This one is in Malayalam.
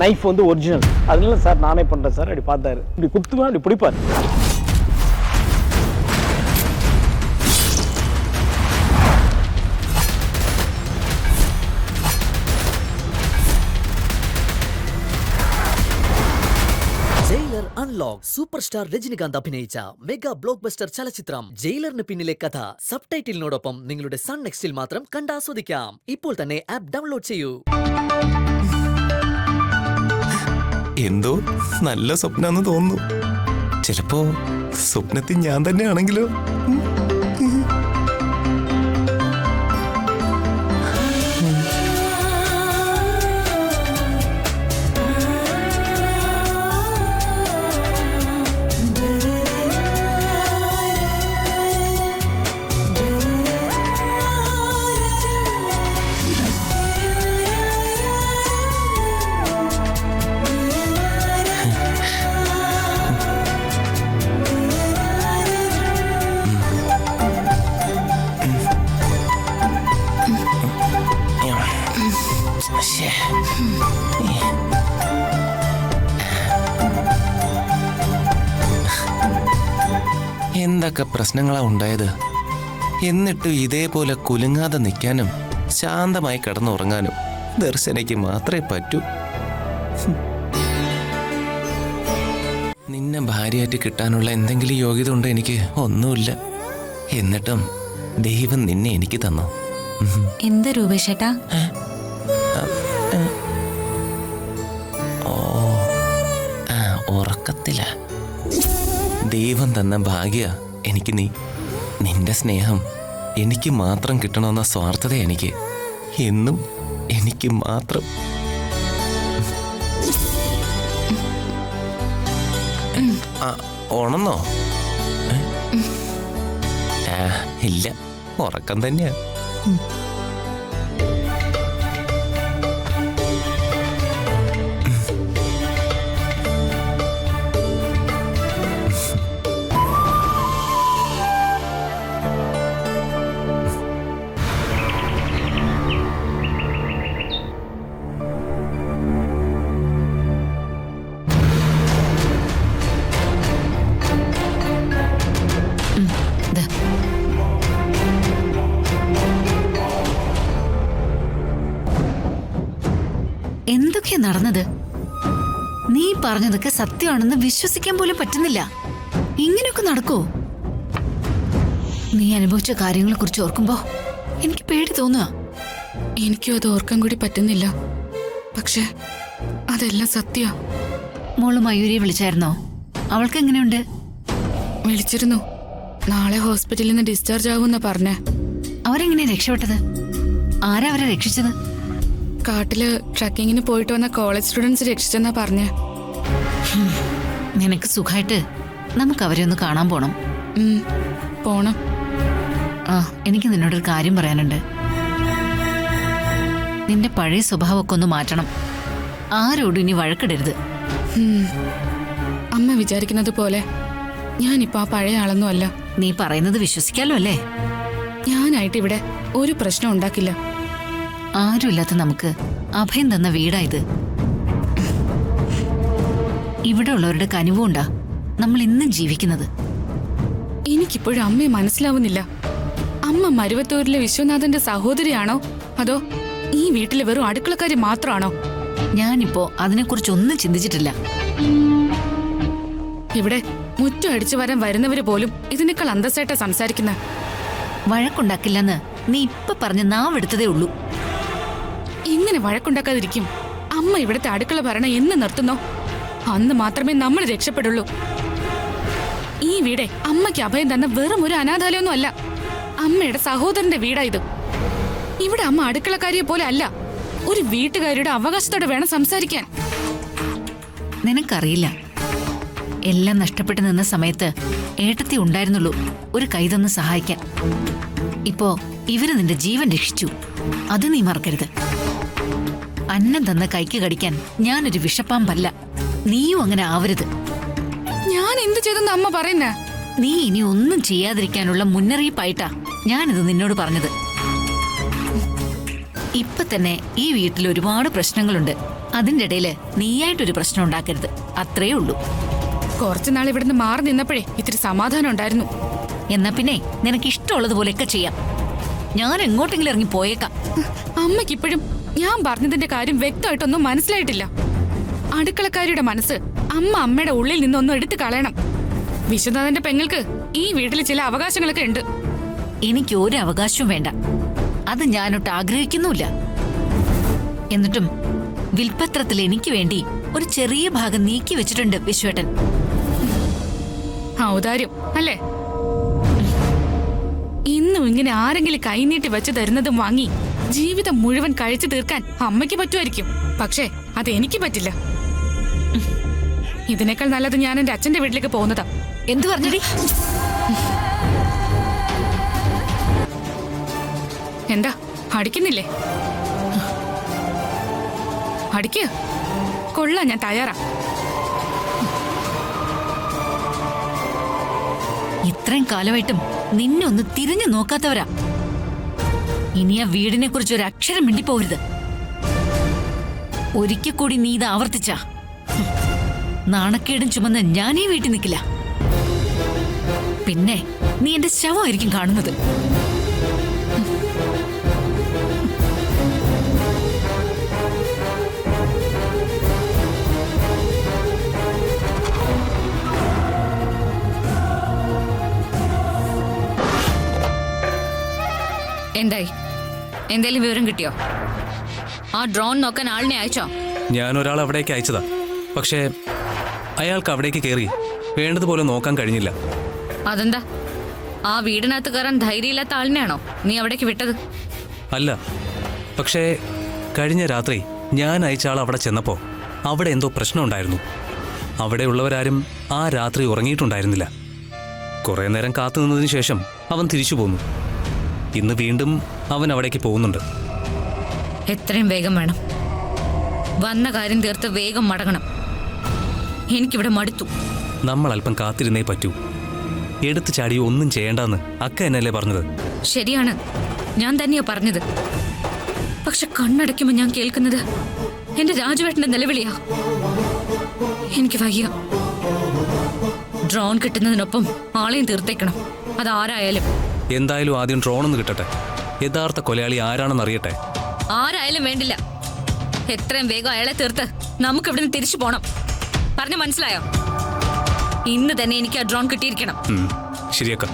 நைஃப் வந்து ஒரிஜினல். அதனால சார் நானே பண்ணுறேன் சார். அப்படி பார்த்தாரு, இப்படி குத்துவேன், அப்படி பிடிப்பார். Jailer unlock super star Rajinikanth അഭിനയിച്ച മെഗാ ബ്ലോക്ക് ബസ്റ്റർ ചലച്ചിത്രം ജയിലറിന് പിന്നിലെ കഥ സബ്ടൈറ്റിലിനോടൊപ്പം നിങ്ങളുടെ സൺ നെക്സ്റ്റിൽ മാത്രം കണ്ടാസ്വദിക്കാം. ഇപ്പോൾ തന്നെ ആപ്പ് ഡൗൺലോഡ് ചെയ്യൂ. എന്തോ നല്ല സ്വപ്നാന്ന് തോന്നുന്നു. ചിലപ്പോ സ്വപ്നത്തിൽ ഞാൻ തന്നെയാണെങ്കിലോ. എന്തൊക്കെ പ്രശ്നങ്ങളാ ഉണ്ടായത്. എന്നിട്ടും ഇതേപോലെ കുലുങ്ങാതെ നിൽക്കാനും ശാന്തമായി കിടന്നുറങ്ങാനും ദർശനയ്ക്ക് മാത്രമേ പറ്റൂ. നിന്നെ ഭാര്യയായിട്ട് കിട്ടാനുള്ള എന്തെങ്കിലും യോഗ്യത ഉണ്ടോ? എനിക്ക് ഒന്നുമില്ല. എന്നിട്ടും ദൈവം നിന്നെ എനിക്ക് തന്നു. എന്താ രൂപേഷേട്ടാ? ഉറക്കത്തില ദൈവം തന്ന ഭാഗ്യ എനിക്ക് നീ. നിന്റെ സ്നേഹം എനിക്ക് മാത്രം കിട്ടണമെന്ന സ്വാർത്ഥത എനിക്ക് എന്നും എനിക്ക് മാത്രം. ഉണന്നോ? ഇല്ല, ഉറക്കം തന്നെയാ. എന്തൊക്കെയാ നടന്നത്? നീ പറഞ്ഞതൊക്കെ സത്യമാണെന്ന് വിശ്വസിക്കാൻ പോലും പറ്റുന്നില്ല. ഇങ്ങനെയൊക്കെ നടക്കോ? നീ അനുഭവിച്ച കാര്യങ്ങളെ കുറിച്ച് ഓർക്കുമ്പോ എനിക്ക് പേടി തോന്നുക. എനിക്കും അത് ഓർക്കാൻ കൂടി പറ്റുന്നില്ല. പക്ഷെ അതെല്ലാം സത്യ. മോള് മയൂരിയെ വിളിച്ചായിരുന്നോ? അവൾക്ക് എങ്ങനെയുണ്ട്? വിളിച്ചിരുന്നു. നാളെ ഹോസ്പിറ്റലിൽ നിന്ന് ഡിസ്ചാർജ് ആവുമെന്നാ പറഞ്ഞേ. അവരെങ്ങനെ രക്ഷപ്പെട്ടത്? ആരാ അവരെ രക്ഷിച്ചത്? കാട്ടില് ട്രക്കിങ്ങിന് പോയിട്ട് വന്ന കോളേജ് സ്റ്റുഡൻസ് രക്ഷിച്ചെന്നാ പറഞ്ഞേ. നിനക്ക് സുഖമായിട്ട് നമുക്ക് അവരെ ഒന്ന് കാണാൻ പോണം. പോണം. എനിക്ക് നിന്നോടൊരു കാര്യം പറയാനുണ്ട്. നിന്റെ പഴയ സ്വഭാവമൊക്കെ ഒന്ന് മാറ്റണം. ആരോടും ഇനി വഴക്കിടരുത്. അമ്മ വിചാരിക്കുന്നത് പോലെ ഞാനിപ്പോ ആ പഴയ ആളൊന്നും അല്ല. നീ പറയുന്നത് വിശ്വസിക്കാലോ അല്ലേ? ഞാനായിട്ട് ഇവിടെ ഒരു പ്രശ്നം ഉണ്ടാക്കില്ല. ആരുമില്ലാത്ത നമുക്ക് അഭയം തന്ന വീടാ ഇത്. ഇവിടെ ഉള്ളവരുടെ കനിവുണ്ടാ നമ്മൾ ഇന്നും ജീവിക്കുന്നത്. എനിക്കിപ്പോഴും അമ്മയെ മനസ്സിലാവുന്നില്ല. അമ്മ മരുവത്തൂരിലെ വിശ്വനാഥന്റെ സഹോദരിയാണോ അതോ ഈ വീട്ടിലെ വെറും അടുക്കളക്കാരി മാത്രമാണോ? ഞാനിപ്പോ അതിനെക്കുറിച്ചൊന്നും ചിന്തിച്ചിട്ടില്ല. ഇവിടെ മുറ്റം അടിച്ചു വരാൻ വരുന്നവര് പോലും ഇതിനേക്കാൾ അന്തസ്സായിട്ടാ സംസാരിക്കുന്ന. വഴക്കുണ്ടാക്കില്ലെന്ന് നീ ഇപ്പൊ പറഞ്ഞ് നാവെടുത്തതേ ഉള്ളൂ. ഇങ്ങനെ വഴക്കുണ്ടാക്കാതിരിക്കും. അമ്മ ഇവിടുത്തെ അടുക്കള ഭരണം എന്ന് നിർത്തുന്നോ അന്ന് മാത്രമേ നമ്മൾ രക്ഷപ്പെടുള്ളൂ. ഈ വീടെ അമ്മയ്ക്ക് അഭയം തന്ന വെറും ഒരു അനാഥാലയൊന്നും അല്ല. അമ്മയുടെ സഹോദരന്റെ വീടാ ഇത്. ഇവിടെ അമ്മ അടുക്കളക്കാരിയെ പോലെ അല്ല, ഒരു വീട്ടുകാരുടെ അവകാശത്തോടെ വേണം സംസാരിക്കാൻ. നിനക്കറിയില്ല, എല്ലാം നഷ്ടപ്പെട്ടു നിന്ന സമയത്ത് ഏട്ടത്തി ഉണ്ടായിരുന്നുള്ളൂ ഒരു കൈ തന്ന് സഹായിക്കാൻ. ഇപ്പോ ഇവര് നിന്റെ ജീവൻ രക്ഷിച്ചു. അത് നീ മറക്കരുത്. അന്നം തന്ന കൈക്ക് കടിക്കാൻ ഞാനൊരു വിഷപ്പാമ്പല്ല. നീയും അങ്ങനെ ആവരുത്. ഞാൻ എന്ത് ചെയ്തെന്ന് അമ്മ പറയുന്നേ? നീ ഇനി ഒന്നും ചെയ്യാതിരിക്കാനുള്ള മുന്നറിയിപ്പായിട്ടാ ഞാനിത് നിന്നോട് പറഞ്ഞത്. ഇപ്പൊ തന്നെ ഈ വീട്ടിൽ ഒരുപാട് പ്രശ്നങ്ങളുണ്ട്. അതിന്റെ ഇടയില് നീയായിട്ടൊരു പ്രശ്നം ഉണ്ടാക്കരുത്, അത്രേ ഉള്ളൂ. കുറച്ചുനാൾ ഇവിടുന്ന് മാറി നിന്നപ്പോഴേ ഇത്തിരി സമാധാനം ഉണ്ടായിരുന്നു. എന്നാ പിന്നെ നിനക്ക് ഇഷ്ടമുള്ളതുപോലെയൊക്കെ ചെയ്യാം. ഞാൻ എങ്ങോട്ടെങ്കിലും ഇറങ്ങി പോയേക്കാം. അമ്മയ്ക്കിപ്പോഴും ഞാൻ പറഞ്ഞതിന്റെ കാര്യം വ്യക്തമായിട്ടൊന്നും മനസ്സിലായിട്ടില്ല. അടുക്കളക്കാരിയുടെ മനസ്സ് അമ്മയുടെ ഉള്ളിൽ നിന്നൊന്നും എടുത്തു കളയണം. വിശ്വനാഥന്റെ പെങ്ങൾക്ക് ഈ വീട്ടിൽ ചില അവകാശങ്ങളൊക്കെ ഉണ്ട്. എനിക്ക് ഒരു അവകാശവും വേണ്ട, അത് ഞാനൊട്ട് ആഗ്രഹിക്കുന്നുമില്ല. എന്നിട്ടും വിൽപ്പത്രത്തിൽ എനിക്ക് വേണ്ടി ഒരു ചെറിയ ഭാഗം നീക്കി വെച്ചിട്ടുണ്ട് വിശ്വേട്ടൻ. ഔദാര്യം അല്ലേ? ഇന്നും ഇങ്ങനെ ആരെങ്കിലും കൈനീട്ടി വെച്ച് തരുന്നതും വാങ്ങി ജീവിതം മുഴുവൻ കഴിച്ചു തീർക്കാൻ അമ്മയ്ക്ക് പറ്റുമായിരിക്കും. പക്ഷേ അത് എനിക്ക് പറ്റില്ല. ഇതിനേക്കാൾ നല്ലത് ഞാൻ എന്റെ അച്ഛന്റെ വീട്ടിലേക്ക് പോകുന്നതാ. എന്തു പറഞ്ഞടി? എന്താ അടിക്കുന്നില്ലേ? അടിക്ക്, കൊള്ളാം, ഞാൻ തയ്യാറാ. ഇത്രയും കാലമായിട്ടും നിന്നെ ഒന്ന് തിരിഞ്ഞു നോക്കാത്തവരാ. ഇനി ആ വീടിനെ കുറിച്ച് ഒരു അക്ഷരം മിണ്ടിപ്പോകരുത്. ഒരിക്കൽ കൂടി നീ ഇത് ആവർത്തിച്ച നാണക്കേടും ചുമന്ന് ഞാൻ ഈ വീട്ടിൽ നിൽക്കില്ല. പിന്നെ നീ എന്റെ ശവമായിരിക്കും കാണുന്നത്. എന്തായി? എന്തേലും വിവരം കിട്ടിയോ? ആ ഡ്രോൺ നോക്കാൻ ആളിനെ അയച്ചോ? ഞാൻ ഒരാൾ അവിടേക്ക് അയച്ചതാ. പക്ഷേ അയാൾക്ക് അവിടേക്ക് കയറി വേണ്ടതുപോലെ നോക്കാൻ കഴിഞ്ഞില്ല. അതെന്താ? ആ വീടിനകത്ത് കയറാൻ ധൈര്യമില്ലാത്ത ആളിനെയാണോ നീ അവിടേക്ക് വിട്ടത്? അല്ല, പക്ഷേ കഴിഞ്ഞ രാത്രി ഞാൻ അയച്ച ആൾ അവിടെ ചെന്നപ്പോൾ അവിടെ എന്തോ പ്രശ്നമുണ്ടായിരുന്നു. അവിടെയുള്ളവരാരും ആ രാത്രി ഉറങ്ങിയിട്ടുണ്ടായിരുന്നില്ല. കുറേ നേരം കാത്തു നിന്നതിന് ശേഷം അവൻ തിരിച്ചു പോന്നു. ഇന്ന് വീണ്ടും അവൻ അവിടേക്ക് പോകുന്നുണ്ട്. എത്രയും വേഗം വേണം. വന്ന കാര്യം തീർത്ത് വേഗം മടങ്ങണം. എനിക്കിവിടെ മടുത്തു. നമ്മൾ അല്പം കാത്തിരുന്നേ പറ്റൂ. എടുത്തു ചാടി ഒന്നും ചെയ്യേണ്ടെന്ന് അക്ക എന്നല്ലേ പറഞ്ഞത്? ശരിയാണ്, ഞാൻ തന്നെയാ പറഞ്ഞത്. പക്ഷെ കണ്ണടയ്ക്കുമ്പോൾ ഞാൻ കേൾക്കുന്നത് എന്റെ രാജുവേട്ടന്റെ നിലവിളിയാ. എനിക്ക് വയ്യ. ഡ്രോൺ കിട്ടുന്നതിനൊപ്പം ആളെയും തീർത്തേക്കണം, അതാരായാലും. എന്തായാലും ആദ്യം ഡ്രോണൊന്ന് കിട്ടട്ടെ. യഥാർത്ഥ കൊലയാളി ആരാണെന്ന് അറിയട്ടെ. ആരായാലും വേണ്ടില്ല. എത്രയും വേഗം അയാളെ തീർത്ത് നമുക്ക് ഇവിടുന്ന് തിരിച്ചു പോണം. പറഞ്ഞു മനസ്സിലായോ? ഇന്ന് തന്നെ എനിക്ക് ആ ഡ്രോൺ കിട്ടിയിരിക്കണം. ശരിയാക്കാം.